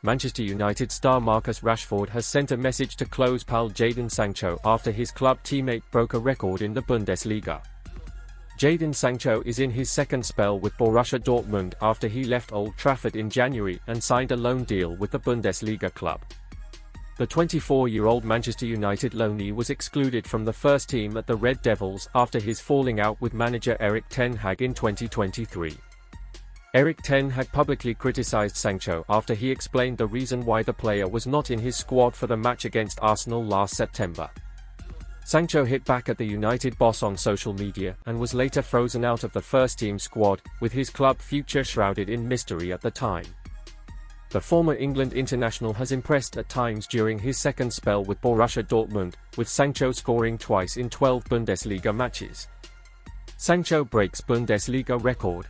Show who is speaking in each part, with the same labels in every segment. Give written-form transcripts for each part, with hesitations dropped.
Speaker 1: Manchester United star Marcus Rashford has sent a message to close pal Jadon Sancho after his club teammate broke a record in the Bundesliga. Jadon Sancho is in his second spell with Borussia Dortmund after he left Old Trafford in January and signed a loan deal with the Bundesliga club. The 24-year-old Manchester United loanee was excluded from the first team at the Red Devils after his falling out with manager Edin Terzic in 2023. Edin Terzic publicly criticized Sancho after he explained the reason why the player was not in his squad for the match against Arsenal last September. Sancho hit back at the United boss on social media and was later frozen out of the first-team squad, with his club future shrouded in mystery at the time. The former England international has impressed at times during his second spell with Borussia Dortmund, with Sancho scoring twice in 12 Bundesliga matches. Sancho breaks Bundesliga record.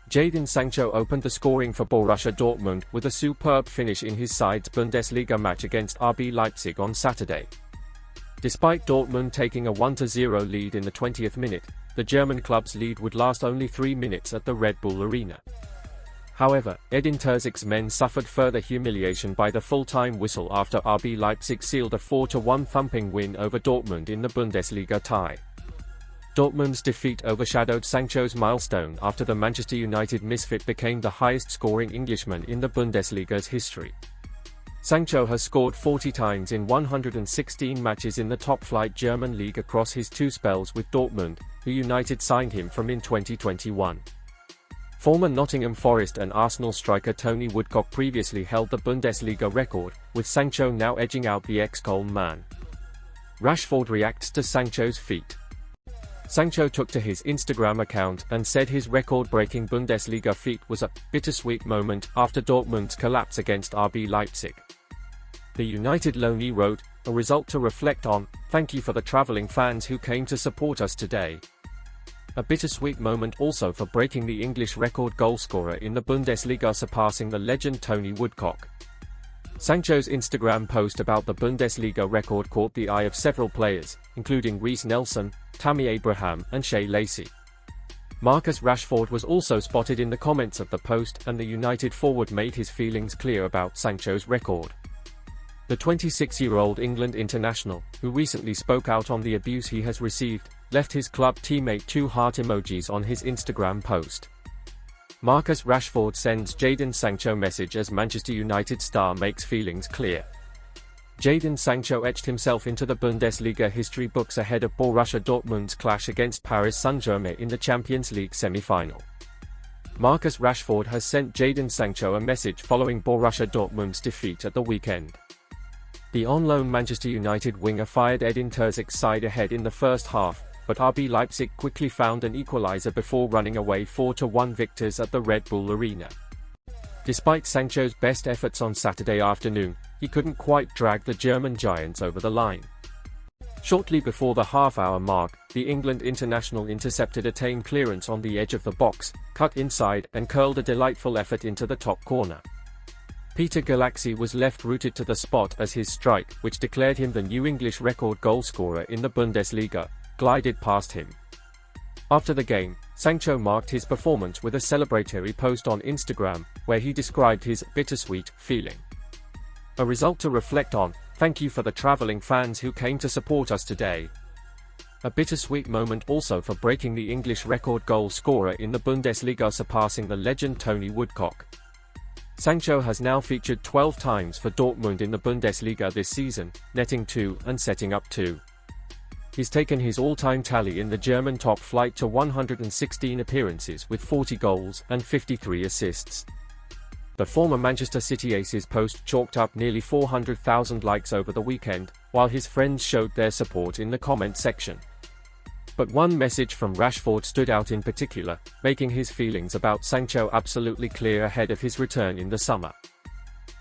Speaker 1: Jadon Sancho opened the scoring for Borussia Dortmund with a superb finish in his side's Bundesliga match against RB Leipzig on Saturday. Despite Dortmund taking a 1-0 lead in the 20th minute, the German club's lead would last only 3 minutes at the Red Bull Arena. However, Edin Terzic's men suffered further humiliation by the full-time whistle after RB Leipzig sealed a 4-1 thumping win over Dortmund in the Bundesliga tie. Dortmund's defeat overshadowed Sancho's milestone after the Manchester United misfit became the highest-scoring Englishman in the Bundesliga's history. Sancho has scored 40 times in 116 matches in the top-flight German league across his two spells with Dortmund, who United signed him from in 2021. Former Nottingham Forest and Arsenal striker Tony Woodcock previously held the Bundesliga record, with Sancho now edging out the ex-Köln man. Rashford reacts to Sancho's feat. Sancho took to his Instagram account and said his record-breaking Bundesliga feat was a bittersweet moment after Dortmund's collapse against RB Leipzig. The United loanee wrote, "A result to reflect on, thank you for the travelling fans who came to support us today. A bittersweet moment also for breaking the English record goalscorer in the Bundesliga, surpassing the legend Tony Woodcock." Sancho's Instagram post about the Bundesliga record caught the eye of several players, including Reiss Nelson, Tammy Abraham, and Shea Lacey. Marcus Rashford was also spotted in the comments of the post, and the United forward made his feelings clear about Sancho's record. The 26-year-old England international, who recently spoke out on the abuse he has received, left his club teammate 2 heart emojis on his Instagram post. Marcus Rashford sends Jadon Sancho message as Manchester United star makes feelings clear. Jadon Sancho etched himself into the Bundesliga history books ahead of Borussia Dortmund's clash against Paris Saint-Germain in the Champions League semi-final. Marcus Rashford has sent Jadon Sancho a message following Borussia Dortmund's defeat at the weekend. The on-loan Manchester United winger fired Edin Terzic's side ahead in the first half, but RB Leipzig quickly found an equaliser before running away 4-1 victors at the Red Bull Arena. Despite Sancho's best efforts on Saturday afternoon, he couldn't quite drag the German giants over the line. Shortly before the half-hour mark, the England international intercepted a tame clearance on the edge of the box, cut inside and curled a delightful effort into the top corner. Peter Galaxy was left rooted to the spot as his strike, which declared him the new English record goalscorer in the Bundesliga, glided past him. After the game, Sancho marked his performance with a celebratory post on Instagram, where he described his bittersweet feeling. "A result to reflect on, thank you for the travelling fans who came to support us today. A bittersweet moment also for breaking the English record goal scorer in the Bundesliga, surpassing the legend Tony Woodcock." Sancho has now featured 12 times for Dortmund in the Bundesliga this season, netting 2 and setting up 2. He's taken his all-time tally in the German top flight to 116 appearances with 40 goals and 53 assists. The former Manchester City ace's post chalked up nearly 400,000 likes over the weekend, while his friends showed their support in the comment section. But one message from Rashford stood out in particular, making his feelings about Sancho absolutely clear ahead of his return in the summer.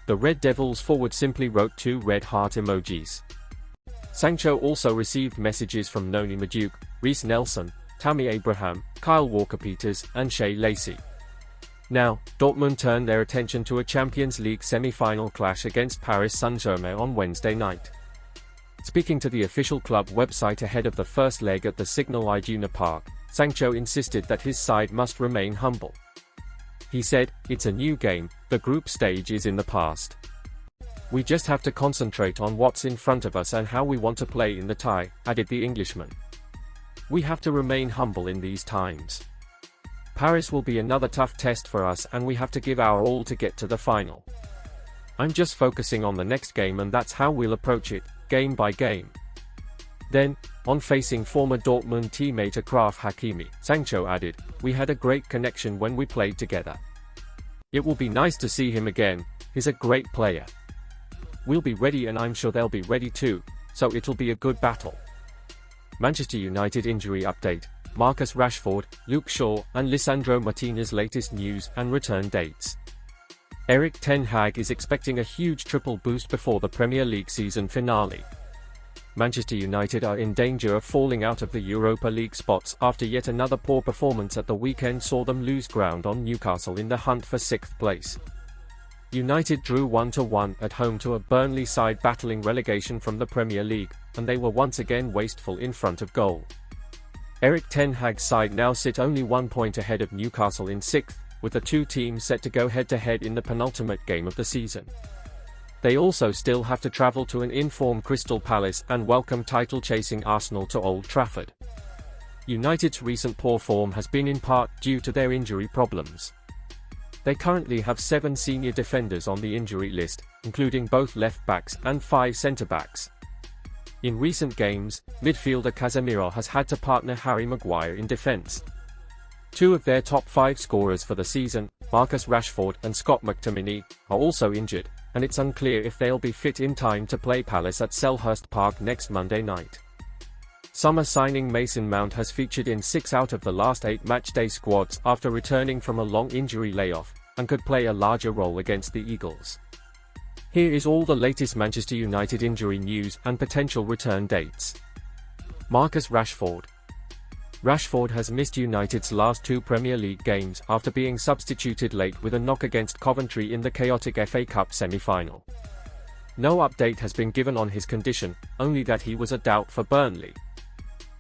Speaker 1: The Red Devils forward simply wrote 2 red heart emojis. Sancho also received messages from Noni Madueke, Reiss Nelson, Tammy Abraham, Kyle Walker-Peters, and Shea Lacey. Now, Dortmund turned their attention to a Champions League semi-final clash against Paris Saint-Germain on Wednesday night. Speaking to the official club website ahead of the first leg at the Signal Iduna Park, Sancho insisted that his side must remain humble. He said, "It's a new game, the group stage is in the past. We just have to concentrate on what's in front of us and how we want to play in the tie," added the Englishman. "We have to remain humble in these times. Paris will be another tough test for us and we have to give our all to get to the final. I'm just focusing on the next game and that's how we'll approach it, game by game." Then, on facing former Dortmund teammate Achraf Hakimi, Sancho added, "We had a great connection when we played together. It will be nice to see him again, he's a great player. We'll be ready and I'm sure they'll be ready too, so it'll be a good battle." Manchester United injury update: Marcus Rashford, Luke Shaw, and Lisandro Martinez latest news and return dates. Erik ten Hag is expecting a huge triple boost before the Premier League season finale. Manchester United are in danger of falling out of the Europa League spots after yet another poor performance at the weekend saw them lose ground on Newcastle in the hunt for 6th place. United drew 1-1 at home to a Burnley side battling relegation from the Premier League, and they were once again wasteful in front of goal. Erik ten Hag's side now sit only 1 point ahead of Newcastle in 6th, with the two teams set to go head-to-head in the penultimate game of the season. They also still have to travel to an in-form Crystal Palace and welcome title-chasing Arsenal to Old Trafford. United's recent poor form has been in part due to their injury problems. They currently have 7 senior defenders on the injury list, including both left-backs and 5 centre-backs. In recent games, midfielder Casemiro has had to partner Harry Maguire in defence. 2 of their top 5 scorers for the season, Marcus Rashford and Scott McTominay, are also injured, and it's unclear if they'll be fit in time to play Palace at Selhurst Park next Monday night. Summer signing Mason Mount has featured in 6 out of the last 8 matchday squads after returning from a long injury layoff, and could play a larger role against the Eagles. Here is all the latest Manchester United injury news and potential return dates. Marcus Rashford. Rashford has missed United's last 2 Premier League games after being substituted late with a knock against Coventry in the chaotic FA Cup semi-final. No update has been given on his condition, only that he was a doubt for Burnley.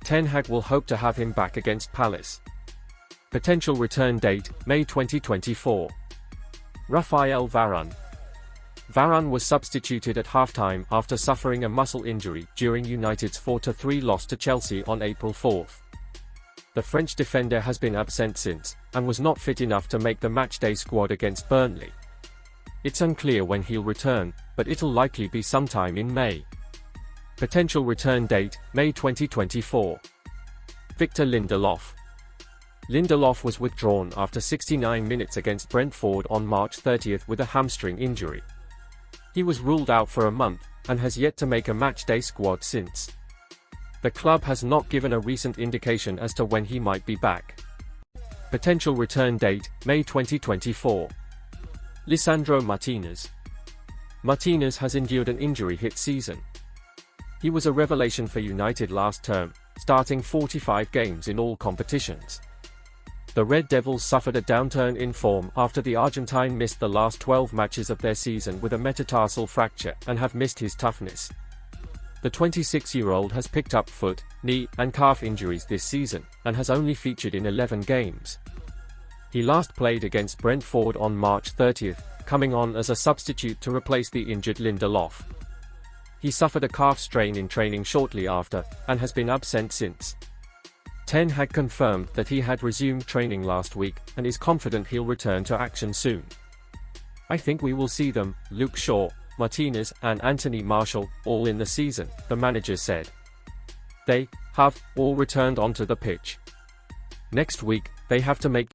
Speaker 1: Ten Hag will hope to have him back against Palace. Potential return date, May 2024. Raphael Varane. Varane was substituted at halftime after suffering a muscle injury during United's 4-3 loss to Chelsea on April 4. The French defender has been absent since, and was not fit enough to make the matchday squad against Burnley. It's unclear when he'll return, but it'll likely be sometime in May. Potential return date, May 2024. Victor Lindelof. Lindelof was withdrawn after 69 minutes against Brentford on March 30 with a hamstring injury. He was ruled out for a month, and has yet to make a matchday squad since. The club has not given a recent indication as to when he might be back. Potential return date, May 2024. Lisandro Martinez. Martinez has endured an injury-hit season. He was a revelation for United last term, starting 45 games in all competitions. The Red Devils suffered a downturn in form after the Argentine missed the last 12 matches of their season with a metatarsal fracture and have missed his toughness. The 26-year-old has picked up foot, knee, and calf injuries this season, and has only featured in 11 games. He last played against Brentford on March 30, coming on as a substitute to replace the injured Lindelof. He suffered a calf strain in training shortly after, and has been absent since. Ten Hag confirmed that he had resumed training last week, and is confident he'll return to action soon. "I think we will see them, Luke Shaw, Martinez, and Anthony Martial, all in the season," the manager said. "They have all returned onto the pitch. Next week, they have to make